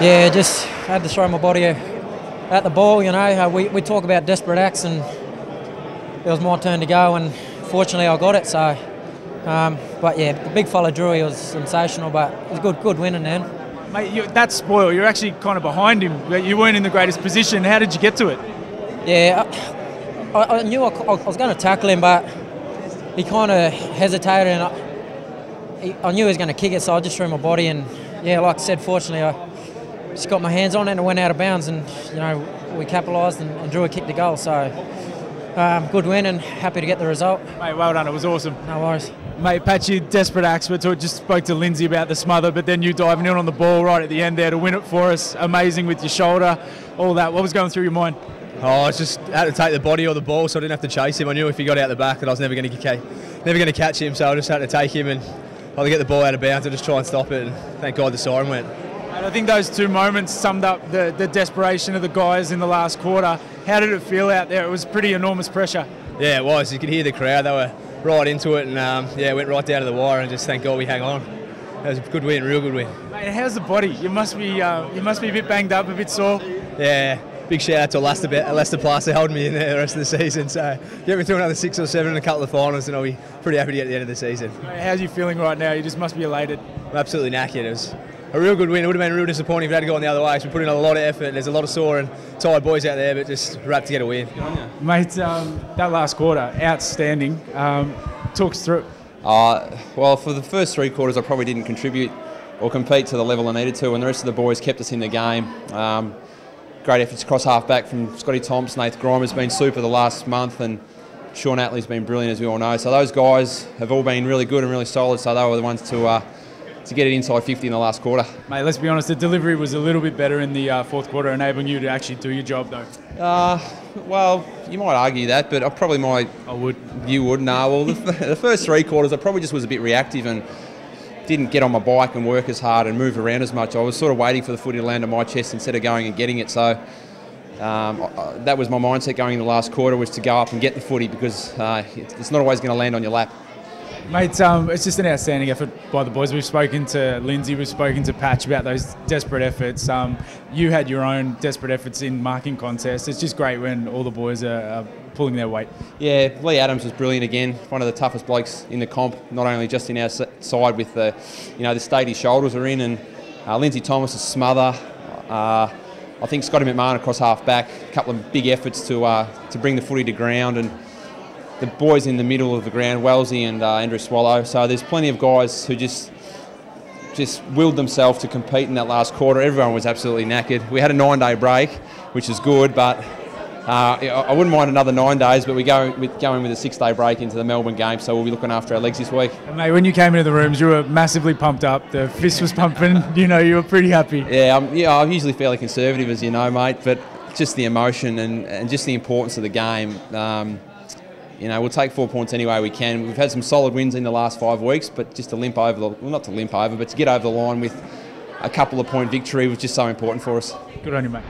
Yeah, just had to throw my body at the ball. You know, we talk about desperate acts, and it was my turn to go, and fortunately I got it. So, but yeah, the big fella drew. He was sensational, but it was good winning then. Mate, that spoil, you're actually kind of behind him. You weren't in the greatest position. How did you get to it? Yeah, I knew I was going to tackle him, but he kind of hesitated, and I knew he was going to kick it, so I just threw my body, and yeah, like I said, fortunately I just got my hands on it and it went out of bounds, and you know, we capitalised and drew a kick to goal. So good win and happy to get the result. Mate, well done. It was awesome. No worries. Mate, Petrie, desperate acts. We just spoke to Lindsay about the smother, but then you diving in on the ball right at the end there to win it for us. Amazing with your shoulder, all that. What was going through your mind? Oh, I just had to take the body or the ball, so I didn't have to chase him. I knew if he got out the back that I was never going to catch him, so I just had to take him and either get the ball out of bounds or just try and stop it. And thank God the siren went. And I think those two moments summed up the desperation of the guys in the last quarter. How did it feel out there? It was pretty enormous pressure. Yeah, it was. You could hear the crowd. They were right into it, and yeah, went right down to the wire, and just thank God we hang on. It was a good win, real good win. Mate, how's the body? You must be a bit banged up, a bit sore. Yeah, big shout out to Lester Plaster holding me in there the rest of the season. So get me through another 6 or 7 in a couple of finals, and I'll be pretty happy to get to the end of the season. Mate, how's you feeling right now? You just must be elated. I'm absolutely knackered. It was a real good win. It would have been real disappointing if it had gone the other way. So we put in a lot of effort. There's a lot of sore and tired boys out there, but just wrapped to get a win. Mate, that last quarter, outstanding. Talk us through it. Well, for the first 3 quarters, I probably didn't contribute or compete to the level I needed to, and the rest of the boys kept us in the game. Great efforts across half-back from Scotty Thompson. Nathan Grimer's been super the last month, and Sean Attlee's been brilliant, as we all know. So those guys have all been really good and really solid, so they were the ones to get it inside 50 in the last quarter. Mate, let's be honest, the delivery was a little bit better in the fourth quarter, enabling you to actually do your job, though. Well, you might argue that, but I probably might. I would. You would? No. Well, the first 3 quarters, I probably just was a bit reactive and didn't get on my bike and work as hard and move around as much. I was sort of waiting for the footy to land on my chest instead of going and getting it. So that was my mindset going into the last quarter, was to go up and get the footy, because it's not always going to land on your lap. Mate, it's just an outstanding effort by the boys. We've spoken to Lindsay, we've spoken to Patch about those desperate efforts. You had your own desperate efforts in marking contests. It's just great when all the boys are pulling their weight. Yeah, Leigh Adams was brilliant again. One of the toughest blokes in the comp, not only just in our side with the state his shoulders are in, and Lindsay Thomas' smother. I think Scotty McMahon across half back, a couple of big efforts to bring the footy to ground, and the boys in the middle of the ground, Wellesley and Andrew Swallow. So there's plenty of guys who just willed themselves to compete in that last quarter. Everyone was absolutely knackered. We had a 9-day break, which is good, but I wouldn't mind another 9 days, but we're going with a 6-day break into the Melbourne game, so we'll be looking after our legs this week. And mate, when you came into the rooms, you were massively pumped up. The fist was pumping. You were pretty happy. Yeah, I'm usually fairly conservative, as you know, mate, but just the emotion and just the importance of the game. We'll take 4 points any way we can. We've had some solid wins in the last 5 weeks, but just to limp over not to limp over, but to get over the line with a couple of point victory was just so important for us. Good on you, mate.